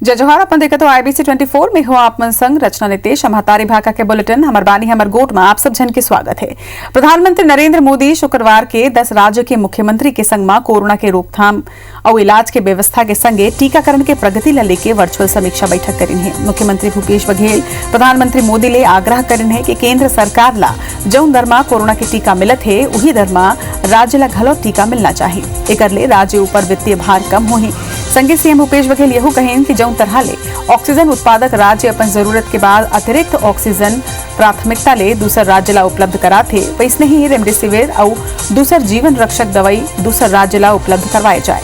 जय जोहार। अपन देखते हो IBC 24 में हो आप मन संग रचना नितेश हमारी भाका के बुलेटिन हमर बानी हमर गोट में आप सब जन के स्वागत है। प्रधानमंत्री नरेंद्र मोदी शुक्रवार के 10 राज्य के मुख्यमंत्री के संग में कोरोना के रोकथाम और इलाज के व्यवस्था के संगे टीकाकरण के प्रगति ला लेके वर्चुअल समीक्षा बैठक करिन है। मुख्यमंत्री भूपेश बघेल प्रधानमंत्री मोदी ले आग्रह करिन है कि केंद्र सरकार ला जौन दर में कोरोना के टीका मिलत है उही दर में राज्य ला घलो टीका मिलना चाहिए। एकर ले राज्य ऊपर वित्तीय भार कम होही। संगे सीएम भूपेश बघेल यहू कहेन कि जौन तरह ले ऑक्सीजन उत्पादक राज्य अपन जरूरत के बाद अतिरिक्त ऑक्सीजन प्राथमिकता ले दूसर राज्य ला उपलब्ध कराथे वैसने ही रेमडेसिविर और दूसर जीवन रक्षक दवाई दूसर राज्य ला उपलब्ध करवाए जाए।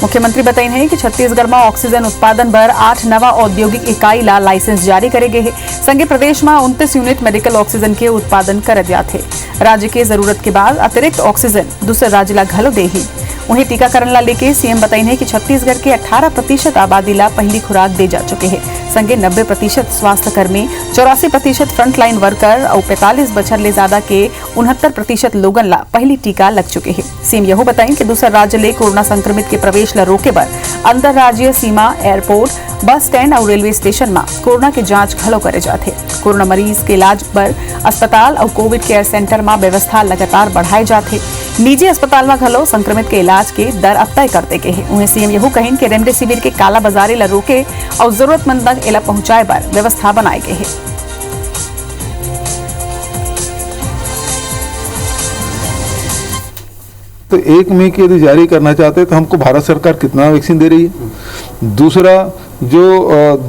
मुख्यमंत्री बताइन है कि छत्तीसगढ़ में ऑक्सीजन उत्पादन पर 8 नवा औद्योगिक इकाई ला लाइसेंस जारी करे गए है। संगे प्रदेश में 29 यूनिट मेडिकल ऑक्सीजन के उत्पादन कर दिया थे। राज्य के जरूरत के बाद अतिरिक्त ऑक्सीजन दूसरे राज्य ला घलो दे ही। वहीं टीकाकरण ला लेके सीएम बताइन है कि छत्तीसगढ़ के 18% आबादी ला पहली खुराक दे जा चुके हैं। संगे 90% स्वास्थ्य कर्मी, 84% फ्रंटलाइन वर्कर और 45 बछर ले ज्यादा के 69% लोगन ला पहली टीका लग चुके हैं। सीएम यह बताइन कि दूसरा राज्य ले कोरोना संक्रमित के प्रवेश ला रोके बर अंतरराज्यीय सीमा, एयरपोर्ट, बस स्टैंड और रेलवे स्टेशन में कोरोना के जांच घलो करे जाते। कोरोना मरीज के इलाज पर अस्पताल और कोविड केयर सेंटर में व्यवस्था लगातार बढ़ाए जाते। निजी अस्पताल में घलो संक्रमित के इलाज के दर अब तय करते के हैं। उन्हें सीएम यहू कहिन कि रेमडेसिविर के काला बाजारी ला रोके और जरूरतमंद तक इला पहुंचाए बर व्यवस्था बनाए गए हैं। तो 1 मई के यदि जारी करना चाहते हैं तो हमको भारत सरकार कितना वैक्सीन दे रही है, दूसरा जो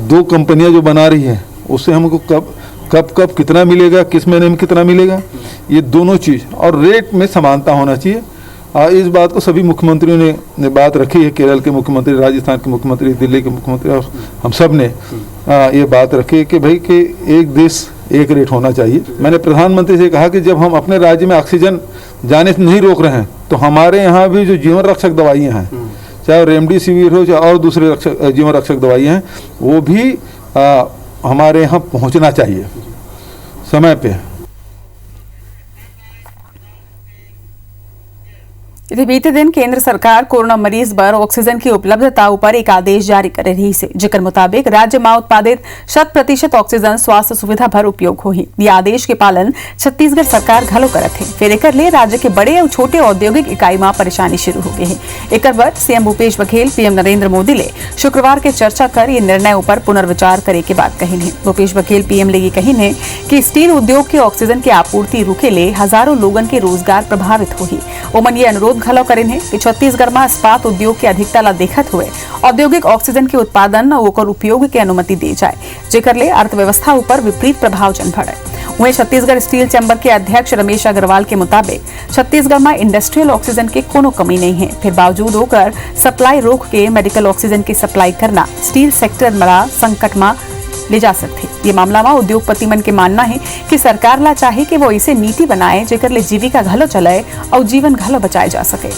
2 कंपनियां जो बना रही है उससे हमको कब कितना मिलेगा, किस महीने में कितना मिलेगा, ये दोनों चीज़ और रेट में समानता होना चाहिए। इस बात को सभी मुख्यमंत्रियों ने बात रखी है। केरल के मुख्यमंत्री, राजस्थान के मुख्यमंत्री, दिल्ली के मुख्यमंत्री और हम सब ने ये बात रखी है कि भाई कि एक देश एक रेट होना चाहिए। मैंने प्रधानमंत्री से कहा कि जब हम अपने राज्य में ऑक्सीजन जाने से नहीं रोक रहे हैं तो हमारे यहाँ भी जो जीवन रक्षक दवाइयाँ हैं, चाहे रेमडेसिविर हो चाहे और दूसरे जीवन रक्षक दवाइयाँ हैं, वो भी हमारे यहाँ पहुँचना चाहिए समय पे। बीते दिन केंद्र सरकार कोरोना मरीज पर ऑक्सीजन की उपलब्धता ऊपर एक आदेश जारी कर रही है, जिकर मुताबिक राज्य में उत्पादित 100% ऑक्सीजन स्वास्थ्य सुविधा भर उपयोग होही। यह आदेश के पालन छत्तीसगढ़ सरकार घलो करत है। फिर एकर ले राज्य के बड़े और छोटे औद्योगिक इकाई में परेशानी शुरू हो गई है। एकर बर सीएम भूपेश बघेल पीएम नरेंद्र मोदी ले शुक्रवार के चर्चा कर ये निर्णय ऊपर पुनर्विचार करे के बात कहिन है। भूपेश बघेल पीएम ले कहिन है कि स्टील उद्योग के ऑक्सीजन की आपूर्ति रुके ले हजारों लोगन के रोजगार प्रभावित होही। ओमन ये अनुरोध घलो करेन है कि छत्तीसगढ़ में इस्पात उद्योग के अधिकता ला देखत हुए औद्योगिक ऑक्सीजन के उत्पादन और ओकर उपयोग के अनुमति दी जाए, जेकर ले अर्थव्यवस्था ऊपर विपरीत प्रभाव जन पड़े। वहीं छत्तीसगढ़ स्टील चैम्बर के अध्यक्ष रमेश अग्रवाल के मुताबिक छत्तीसगढ़ में इंडस्ट्रियल ऑक्सीजन के कोनो कमी नहीं है। फिर बावजूद होकर सप्लाई रोक के मेडिकल ऑक्सीजन की सप्लाई करना स्टील सेक्टर में संकट में ले जा सकते। ये मामला में उद्योगपति मन के मानना है कि सरकार ला चाहे कि वो इसे नीति बनाए जेकर ले जीविका घलो चलाए और जीवन घलो बचाए जा सके।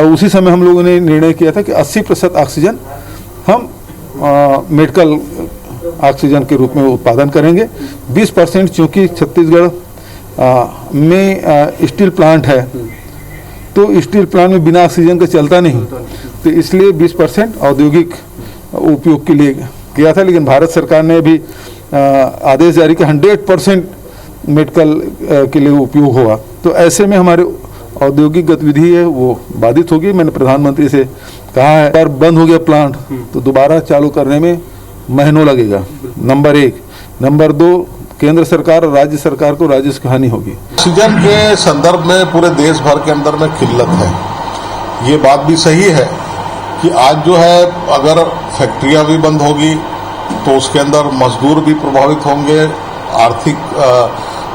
उसी समय हम लोगों ने निर्णय किया था कि 80% ऑक्सीजन हम मेडिकल ऑक्सीजन के रूप में उत्पादन करेंगे। 20% चूंकि छत्तीसगढ़ में स्टील प्लांट है तो स्टील प्लांट में बिना ऑक्सीजन का चलता नहीं, तो इसलिए 20% औद्योगिक उपयोग के लिए किया था। लेकिन भारत सरकार ने भी आदेश जारी किया 100% मेडिकल के लिए उपयोग होगा। तो ऐसे में हमारे औद्योगिक गतिविधि है वो बाधित होगी। मैंने प्रधानमंत्री से कहा है, अगर बंद हो गया प्लांट तो दोबारा चालू करने में महीनों लगेगा, नंबर 1। नंबर 2, केंद्र सरकार और राज्य सरकार को राजस्व की हानि होगी। ऑक्सीजन के संदर्भ में पूरे देश भर के अंदर में किल्लत है। ये बात भी सही है कि आज जो है अगर फैक्ट्रियां भी बंद होगी तो उसके अंदर मजदूर भी प्रभावित होंगे, आर्थिक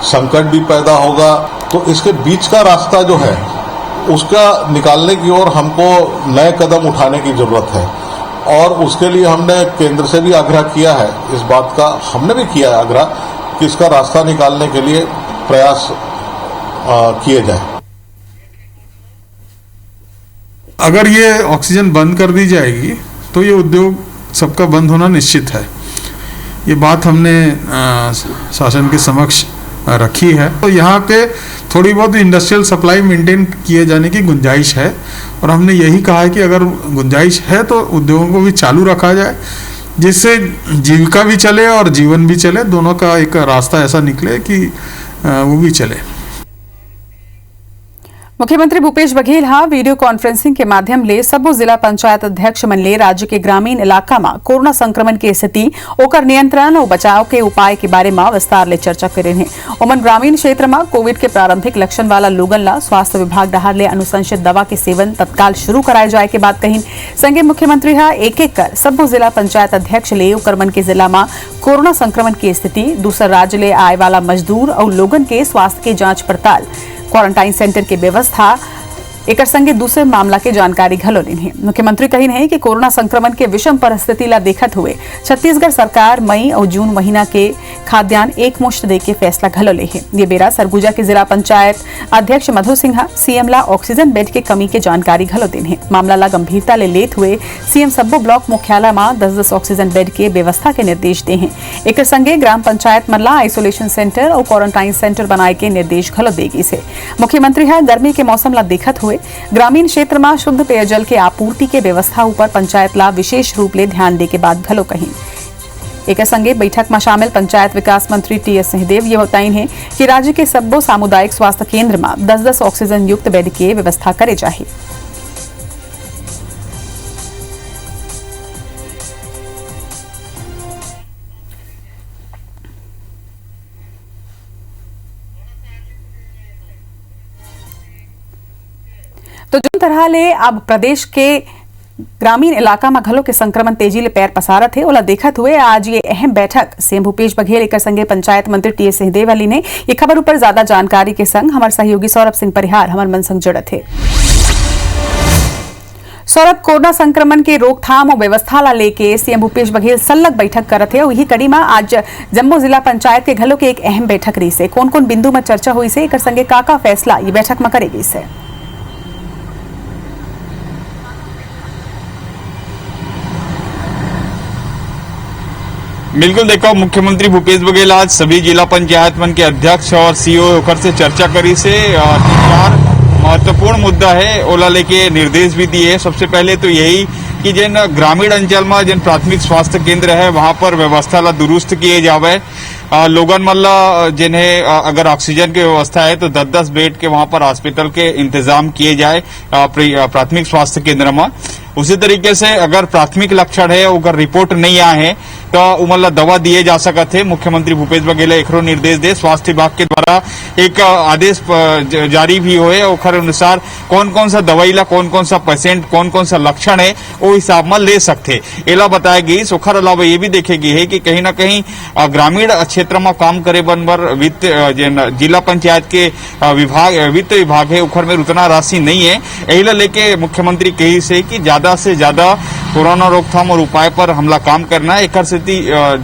संकट भी पैदा होगा। तो इसके बीच का रास्ता जो है उसका निकालने की ओर हमको नए कदम उठाने की जरूरत है और उसके लिए हमने केंद्र से भी आग्रह किया है। इस बात का हमने भी किया है आग्रह कि इसका रास्ता निकालने के लिए प्रयास किए जाए। अगर ये ऑक्सीजन बंद कर दी जाएगी तो ये उद्योग सबका बंद होना निश्चित है। ये बात हमने शासन के समक्ष रखी है। तो यहाँ के थोड़ी बहुत इंडस्ट्रियल सप्लाई मेंटेन किए जाने की गुंजाइश है और हमने यही कहा है कि अगर गुंजाइश है तो उद्योगों को भी चालू रखा जाए, जिससे जीविका भी चले और जीवन भी चले, दोनों का एक रास्ता ऐसा निकले कि वो भी चले। मुख्यमंत्री भूपेश बघेल वीडियो कॉन्फ्रेंसिंग के माध्यम ले सबो जिला पंचायत अध्यक्ष मन ले राज्य के ग्रामीण इलाका में कोरोना संक्रमण की स्थिति, ओकर नियंत्रण और बचाव के उपाय के बारे में विस्तार ले चर्चा करे हैं। उमन ग्रामीण क्षेत्र में कोविड के प्रारंभिक लक्षण वाला लोगन ला स्वास्थ्य विभाग डहार ले अनुशंसित दवा के सेवन तत्काल शुरू कराए जाए के बात कही। संगे मुख्यमंत्री एक एक कर सबो जिला पंचायत अध्यक्ष ले ओकर मन के जिला में कोरोना संक्रमण की स्थिति, दूसरा राज्य ले आए वाला मजदूर और लोगन के स्वास्थ्य के जांच पड़ताल, क्वारंटाइन सेंटर की व्यवस्था, एक संगे दूसरे मामला के जानकारी घलो लेनी। मुख्यमंत्री कही है कि कोरोना संक्रमण के विषम परिस्थिति ला देखत हुए छत्तीसगढ़ सरकार मई और जून महीना के खाद्यान्न एक मुश्त दे के फैसला घलो ले है। ये बेरा सरगुजा के जिला पंचायत अध्यक्ष मधु सिन्हा सीएम ला ऑक्सीजन बेड के कमी के जानकारी घलो देने। मामला ला गंभीरता ले लेत हुए सीएम सब्बो ब्लॉक मुख्यालय में 10-10 ऑक्सीजन बेड के व्यवस्था के निर्देश दे हैं। एक संगे ग्राम पंचायत मन ला आइसोलेशन सेंटर और क्वारंटाइन सेंटर बनाए के निर्देश घलो देगी से। मुख्यमंत्री गर्मी के मौसम ला देखत हुए ग्रामीण क्षेत्र में शुद्ध पेयजल के आपूर्ति के व्यवस्था ऊपर पंचायत ला विशेष रूप ले ध्यान दे के बाद घलो कही। एक संगे बैठक में शामिल पंचायत विकास मंत्री टीएस सिंहदेव ये बताई है कि राज्य के सब्बो सामुदायिक स्वास्थ्य केंद्र में 10-10 ऑक्सीजन युक्त बेड के व्यवस्था करे जाए। तो जिन तरह ले अब प्रदेश के ग्रामीण इलाका में घलो के संक्रमण तेजी ले पैर पसारत है, ओला देखत हुए आज ये अहम बैठक सीएम भूपेश बघेल एक संगे पंचायत मंत्री टीएस सिंहदेव वाली ने ये खबर ऊपर ज्यादा जानकारी के संग हमारे सहयोगी सौरभ सिंह परिहार हमारे मन संग जुड़त है। सौरभ, कोरोना संक्रमण के रोकथाम और व्यवस्था ला लेके सीएम भूपेश बघेल सलग बैठक करत है। वही कड़ी में आज जम्मू जिला पंचायत के घलो के एक अहम बैठक रही से कौन कौन बिंदु में चर्चा हुई से एक संगे का फैसला ये बैठक में करेगी से। बिल्कुल, देखो मुख्यमंत्री भूपेश बघेल आज सभी जिला पंचायत मन के अध्यक्ष और सीईओ होकर से चर्चा करी से और 4 महत्वपूर्ण मुद्दा है ओला लेके निर्देश भी दिए। सबसे पहले तो यही कि जिन ग्रामीण अंचल में जिन प्राथमिक स्वास्थ्य केंद्र है वहां पर व्यवस्था ला दुरुस्त किए जावे। लोगन मल्ला जिन्हें अगर ऑक्सीजन की व्यवस्था है तो 10-10 बेड के वहां पर हॉस्पिटल के इंतजाम किए जाए प्राथमिक स्वास्थ्य केंद्र में। उसी तरीके से अगर प्राथमिक लक्षण है अगर रिपोर्ट नहीं आए हैं तो उमला दवा दिए जा सकत है। मुख्यमंत्री भूपेश बघेल एकरो निर्देश दे स्वास्थ्य विभाग के द्वारा एक आदेश जारी भी हुए और अनुसार कौन कौन सा दवाई ला कौन कौन सा पेशेंट कौन कौन सा लक्षण है वो हिसाब में ले सकते एला बताया गई। ओखर अलावा ये भी देखेगी है कि कहीं ना कहीं ग्रामीण क्षेत्र में काम करे बनबर वित्त जिला पंचायत के वित्त विभाग है उखर में उतना राशि नहीं है। यही लेके मुख्यमंत्री कही से कि ज्यादा से ज्यादा कोरोना रोकथाम और उपाय पर हमला काम करना है। एक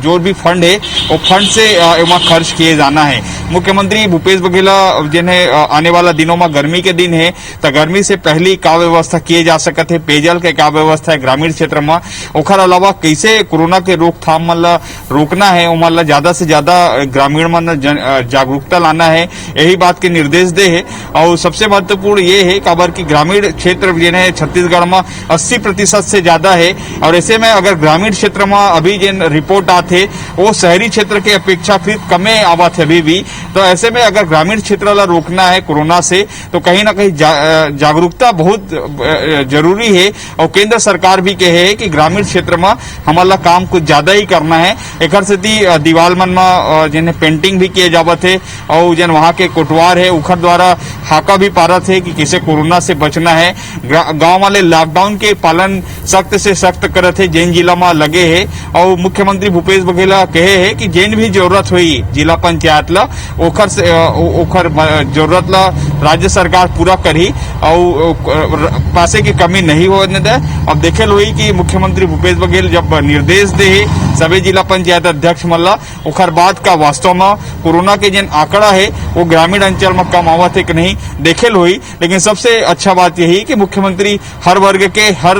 जो भी फंड है वो फंड से वहाँ खर्च किए जाना है। मुख्यमंत्री भूपेश बघेल जिन्हें आने वाला दिनों में गर्मी के दिन है तो गर्मी से पहले का व्यवस्था किए जा सकते है, पेयजल के का व्यवस्था है ग्रामीण क्षेत्र में। ओखर अलावा कैसे कोरोना के रोकथाम मतलब रोकना है मतलब ज्यादा से ज्यादा ग्रामीण मन जागरूकता लाना है, यही बात के निर्देश दे है। और सबसे महत्वपूर्ण ये है खबर की ग्रामीण क्षेत्र जिन्हें छत्तीसगढ़ में 80% से ज्यादा है और ऐसे में अगर ग्रामीण क्षेत्र में अभी जिन रिपोर्ट आते वो शहरी क्षेत्र के अपेक्षाकृत कमे आवत है अभी भी। तो ऐसे में अगर ग्रामीण क्षेत्र ला रोकना है कोरोना से तो कहीं ना कहीं जागरूकता बहुत जरूरी है। और केंद्र सरकार भी कहे है कि ग्रामीण क्षेत्र में हमारा काम कुछ ज्यादा ही करना है। एक दीवाल मन में जिन्हें पेंटिंग भी किए जावत है और जिन वहां के कोटवार है उखर द्वारा हाका भी पारत है कि किसे कोरोना से बचना है। गांव वाले लॉकडाउन के पालन सख्त से सख्त करत है जैन जिला में लगे है। और मुख्यमंत्री भूपेश बघेल कहे है कि जैन भी जरूरत हुई जिला पंचायत ला ओखर जरूरत ला राज्य सरकार पूरा करी और पैसे की कमी नहीं होने दे। अब देखे हुई कि मुख्यमंत्री भूपेश बघेल जब निर्देश दे सभी जिला पंचायत अध्यक्ष मल्ला ओखर बाद का वास्तव में कोरोना के जिन आंकड़ा है वो ग्रामीण अंचल में कम आवत है कि नहीं देखे हुई। लेकिन सबसे अच्छा बात यही कि मुख्यमंत्री हर वर्ग के हर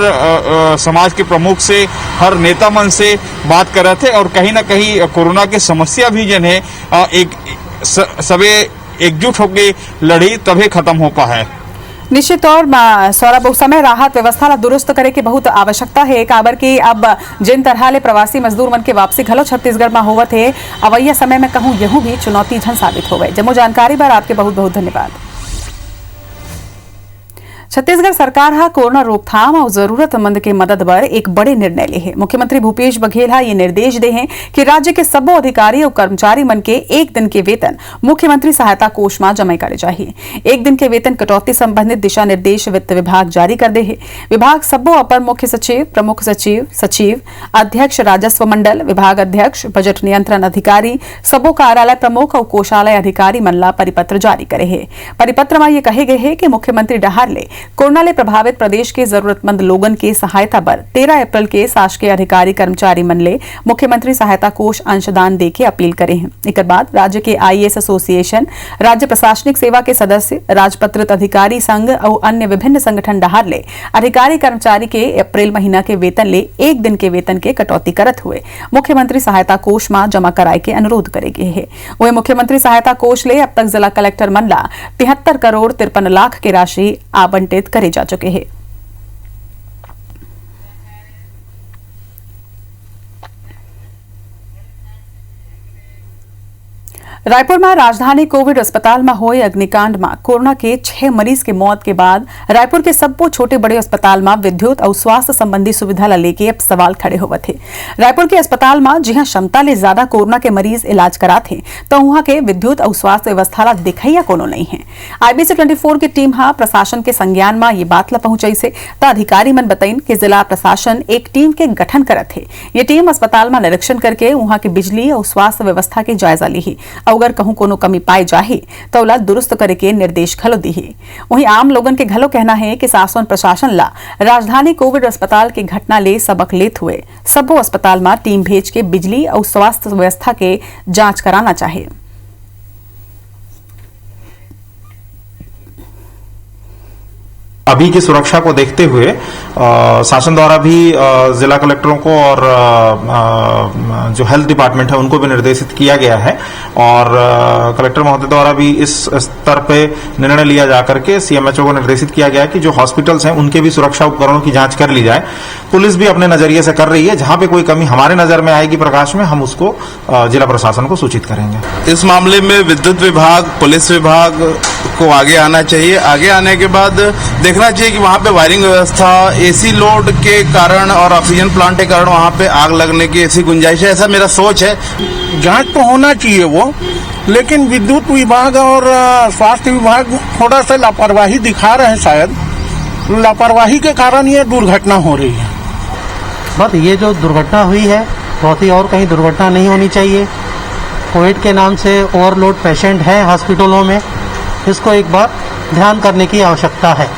समाज के प्रमुख से हर नेता मन से बात कर रहे थे और कहीं ना कहीं कोरोना की समस्या भी जन है सबे एकजुट होकर लड़ी तभी खत्म हो पाए। निश्चित तौर में सौरभ उस समय राहत व्यवस्था ला दुरुस्त करे की बहुत आवश्यकता है। काबर की अब जिन तरह ले प्रवासी मजदूर मन के वापसी घलो छत्तीसगढ़ में होवत है, अवैया समय में कहूँ यहूं भी चुनौती झन साबित हो गए। जम्मू जानकारी पर आपके बहुत बहुत धन्यवाद। छत्तीसगढ़ सरकार हा कोरोना रोकथाम और जरूरतमंद के मदद बर एक बड़े निर्णय ले है। मुख्यमंत्री भूपेश बघेल हा ये निर्देश दे हैं कि राज्य के सब्बो अधिकारी और कर्मचारी मन के एक दिन के वेतन मुख्यमंत्री सहायता कोष में जमा करे चाहिए। एक दिन के वेतन कटौती संबंधित दिशा निर्देश वित्त विभाग जारी कर दे है। विभाग सब्बो अपर मुख्य सचिव, प्रमुख सचिव, सचिव, अध्यक्ष राजस्व मंडल, विभाग अध्यक्ष, बजट नियंत्रण अधिकारी, सब्बो कार्यालय प्रमुख और कोषालय अधिकारी मन ला परिपत्र जारी करे है। परिपत्र में ये कहे गए है कि मुख्यमंत्री डहार ले कोरोना ले प्रभावित प्रदेश के जरूरतमंद लोगन के सहायता बर 13 अप्रैल के शासकीय अधिकारी कर्मचारी मन ले मुख्यमंत्री सहायता कोष अंशदान दे के अपील करे हैं। एक बाद राज्य के आईएएस एसोसिएशन, राज्य प्रशासनिक सेवा के सदस्य, राजपत्रित अधिकारी संघ और अन्य विभिन्न संगठन डहार ले अधिकारी कर्मचारी के अप्रैल महीना के वेतन ले एक दिन के वेतन के कटौती करत हुए मुख्यमंत्री सहायता कोष में जमा कराए के अनुरोध करे गए है। वही मुख्यमंत्री सहायता कोष ले अब तक जिला कलेक्टर मन ला 73 करोड़ 53 लाख की राशि आवंटित करे जा चुके हैं। रायपुर में राजधानी कोविड अस्पताल में हुए अग्निकांड में कोरोना के 6 मरीज के मौत के बाद रायपुर के सब्बो छोटे बड़े अस्पताल में विद्युत और स्वास्थ्य संबंधी सुविधा ला लेके अब सवाल खड़े होवे थे। रायपुर के अस्पताल में जहां क्षमता ले ज्यादा कोरोना के मरीज इलाज कराते तो वहां के विद्युत और स्वास्थ्य व्यवस्था ला दिखैया कोनो नहीं है। IBC 24 की टीम हा प्रशासन के संज्ञान में ये बात ला पहुंचाई से तो अधिकारी मन बताइन कि जिला प्रशासन एक टीम के गठन करत है। ये टीम अस्पताल में निरीक्षण करके वहां के बिजली और स्वास्थ्य व्यवस्था के जायजा ली। अगर कहूं कोनो कमी पाई जाही तो ओला दुरुस्त करे के निर्देश घलो दी। वहीं आम लोगन के घलो कहना है कि शासन प्रशासन ला राजधानी कोविड अस्पताल के घटना ले सबक लेत हुए सब्बो अस्पताल में टीम भेज के बिजली और स्वास्थ्य व्यवस्था के जांच कराना चाहिए। अभी की सुरक्षा को देखते हुए शासन द्वारा भी जिला कलेक्टरों को और जो हेल्थ डिपार्टमेंट है उनको भी निर्देशित किया गया है और कलेक्टर महोदय द्वारा भी इस स्तर पे निर्णय लिया जाकर के CMHO को निर्देशित किया गया है कि जो हॉस्पिटल्स हैं उनके भी सुरक्षा उपकरणों की जांच कर ली जाए। पुलिस भी अपने नजरिए से कर रही है, जहां पे कोई कमी हमारे नजर में आएगी प्रकाश में हम उसको जिला प्रशासन को सूचित करेंगे। इस मामले में विद्युत विभाग, पुलिस विभाग को आगे आना चाहिए। आगे आने के बाद देखना चाहिए कि वहाँ पे वायरिंग व्यवस्था, AC लोड के कारण और ऑक्सीजन प्लांट के कारण वहाँ पे आग लगने की ऐसी गुंजाइश है, ऐसा मेरा सोच है। जांच तो होना चाहिए वो, लेकिन विद्युत विभाग और स्वास्थ्य विभाग थोड़ा सा लापरवाही दिखा रहे हैं। शायद लापरवाही के कारण ये दुर्घटना हो रही है। बस ये जो दुर्घटना हुई है बहुत ही और कहीं दुर्घटना नहीं होनी चाहिए। कोविड के नाम से ओवरलोड पेशेंट है हॉस्पिटलों में, इसको एक बार ध्यान करने की आवश्यकता है।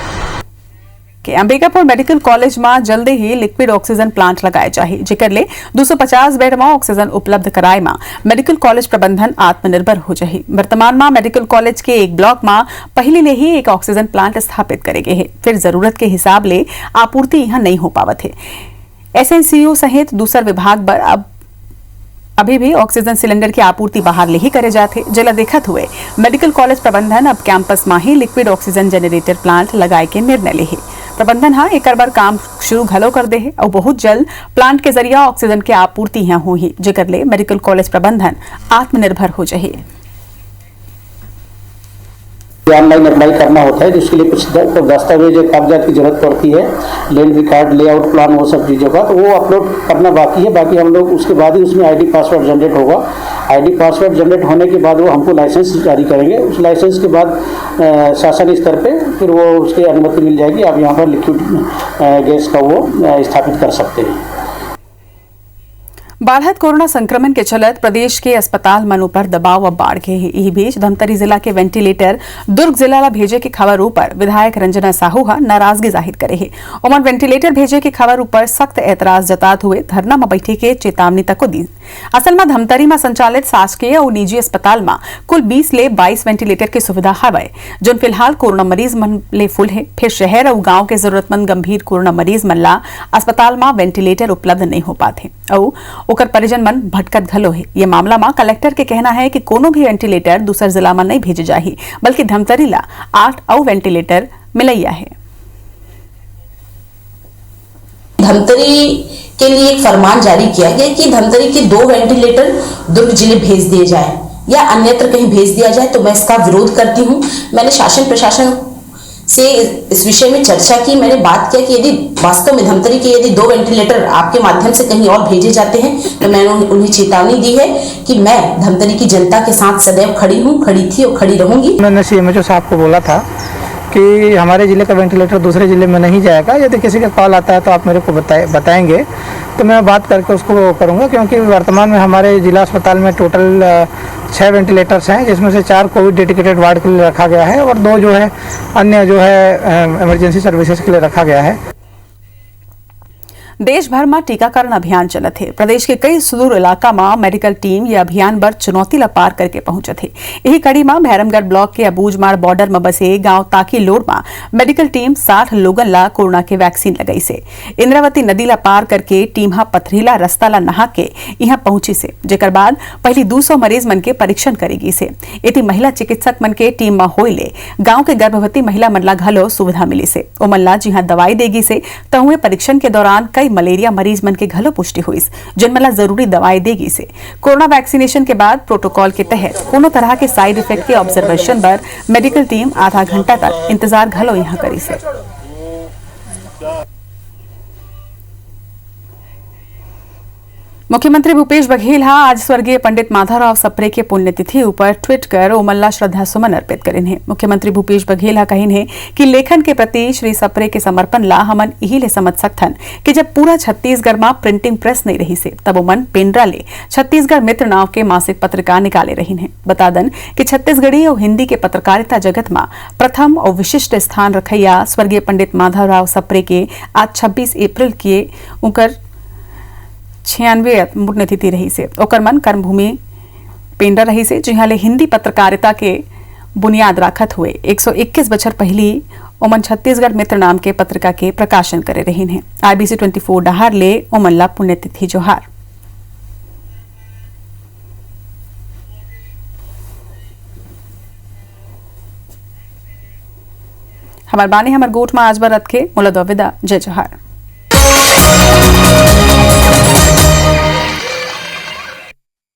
कि अंबिकापुर मेडिकल कॉलेज में जल्दी ही लिक्विड ऑक्सीजन प्लांट लगाए जाए, जेकर ले 250 बेड में ऑक्सीजन उपलब्ध कराए में मेडिकल कॉलेज प्रबंधन आत्मनिर्भर हो जाए। वर्तमान में मेडिकल कॉलेज के एक ब्लॉक में पहले ले ही एक ऑक्सीजन प्लांट स्थापित करे गए है, फिर जरूरत के हिसाब ले आपूर्ति यहाँ नहीं हो पावत है। SNCU सहित दूसर विभाग पर अभी भी ऑक्सीजन सिलेंडर की आपूर्ति बाहर ले ही करे जाते, जिला देखत हुए मेडिकल कॉलेज प्रबंधन अब कैंपस में ही लिक्विड ऑक्सीजन जनरेटर प्लांट लगाए के निर्णय ले है। प्रबंधन हाँ एक बार काम शुरू घलो कर दे है और बहुत जल्द प्लांट के जरिया ऑक्सीजन की आपूर्ति यहाँ हुई, जेकर ले मेडिकल कॉलेज प्रबंधन आत्मनिर्भर हो जाए। ऑनलाइन अप्लाई करना होता है, जिसके लिए कुछ दस्तावेज कागजात की जरूरत पड़ती है, लैंड रिकॉर्ड, लेआउट प्लान, वो सब चीज़ों का, तो वो अपलोड करना बाकी है। बाकी हम लोग उसके बाद ही उसमें ID पासवर्ड जनरेट होगा। ID पासवर्ड जनरेट होने के बाद वो हमको लाइसेंस जारी करेंगे। उस लाइसेंस के बाद शासन स्तर पे फिर वो उसकी अनुमति मिल जाएगी, आप यहाँ पर लिक्विड गैस का वो स्थापित कर सकते हैं। बढ़त कोरोना संक्रमण के चलत प्रदेश के अस्पताल मनों पर दबाव अब बढ़ गए हैं। यही बीच धमतरी जिला के वेंटिलेटर दुर्ग जिला ला भेजे की खबर ऊपर विधायक रंजना साहू हा नाराजगी जाहिर करे है। उमन वेंटिलेटर भेजे की खबर ऊपर सख्त एतराज जतात हुए धरना में बैठे के चेतावनी तक दी। असल में धमतरी में संचालित शासकीय और निजी अस्पताल में कुल 20 ले 22 वेंटिलेटर की सुविधा हवे, जो फिलहाल कोरोना मरीज मन ले फुल है। फिर शहर और गाँव के जरूरतमंद गंभीर कोरोना मरीज मन ला अस्पताल में वेंटिलेटर उपलब्ध नहीं हो पाते और ओकर परिजन मन भटकत घलो है। ये मामला में कलेक्टर के कहना है कि कोनो भी वेंटिलेटर दूसर जिला में नहीं भेजे जाही, बल्कि धमतरी ला 8 और वेंटिलेटर मिलैया है। धमतरी के लिए एक फरमान जारी किया गया कि धमतरी के 2 वेंटिलेटर दुर्ग जिले भेज दिए जाएं या अन्यत्र कहीं भेज दिया जाए, तो मैं इसका विरोध करती हूं। मैंने शासन प्रशासन से इस विषय में चर्चा की। मैंने बात किया कि यदि वास्तव में धमतरी के यदि 2 वेंटिलेटर आपके माध्यम से कहीं और भेजे जाते हैं, तो मैंने उन्हें चेतावनी दी है कि मैं धमतरी की जनता के साथ सदैव खड़ी हूं, खड़ी थी और खड़ी रहूंगी। मैंने सीएमएचओ साहब को बोला था कि हमारे ज़िले का वेंटिलेटर दूसरे ज़िले में नहीं जाएगा। यदि किसी का कॉल आता है तो आप मेरे को बताएंगे, तो मैं बात करके उसको करूंगा, क्योंकि वर्तमान में हमारे जिला अस्पताल में टोटल 6 वेंटिलेटर्स हैं, जिसमें से 4 कोविड डेडिकेटेड वार्ड के लिए रखा गया है और 2 जो है अन्य जो है इमरजेंसी सर्विसेज के लिए रखा गया है। देश भर में टीकाकरण अभियान चलत है। प्रदेश के कई सुदूर इलाका में मेडिकल टीम ये अभियान बर चुनौती ला पार करके पहुंचत है। यही कड़ी में भैरमगढ़ ब्लॉक के अबूझमाड़ बॉर्डर में बसे गांव ताकी लोड में मेडिकल टीम 60 लोगन ला कोरोना के वैक्सीन लगाई से। इंद्रावती नदी ला पार करके टीम हा पथरीला रास्ता ला नहा के यहाँ पहुंची से, जेकर बाद पहली 200 मरीज मन के परीक्षण करेगी से। यदि महिला चिकित्सक मन के टीम में होइले गांव के गर्भवती महिला मन ला घलो सुविधा मिली से। ओ मन ला जिहाँ दवाई देगी से, तहुए परीक्षण के दौरान कई मलेरिया मरीज मन के घलो पुष्टि हुई, जिनमें ला जरूरी दवाई देगी से। कोरोना वैक्सीनेशन के बाद प्रोटोकॉल के तहत कोनो तरह के साइड इफेक्ट के ऑब्जर्वेशन पर मेडिकल टीम आधा घंटा तक इंतजार घलो यहाँ करी से। मुख्यमंत्री भूपेश बघेल आज स्वर्गीय पंडित माधवराव सप्रे के पुण्यतिथि ऊपर ट्वीट कर ओमल्ला श्रद्धा सुमन अर्पित करें हैं। मुख्यमंत्री भूपेश बघेल कहिन है कि लेखन के प्रति श्री सप्रे के समर्पण ला हमन यही ले समझ सकथन कि जब पूरा छत्तीसगढ़ में प्रिंटिंग प्रेस नहीं रही से, तब ओमन पेंड्रा ले छत्तीसगढ़ मित्र नाव के मासिक पत्रिका निकाले रही हैं। बता दन कि छत्तीसगढ़ी और हिंदी के पत्रकारिता जगत में प्रथम और विशिष्ट स्थान रखैया स्वर्गीय पंडित माधवराव सप्रे के आज 26 अप्रैल के उनकर 96 पुण्यतिथि रही से। ओकर मन कर्मभूमि पेंड्रा रही से, जिहाँ ले हिंदी पत्रकारिता के बुनियाद राखत हुए 121 बछर पहली ओमन छत्तीसगढ़ मित्र नाम के पत्रिका के प्रकाशन करे रही हैं। IBC 24 डहार ले ओमन ला पुण्यतिथि जोहार। हमार बानी हमर गोठ में आज बार रथ के मोला विदा। जय जोहार।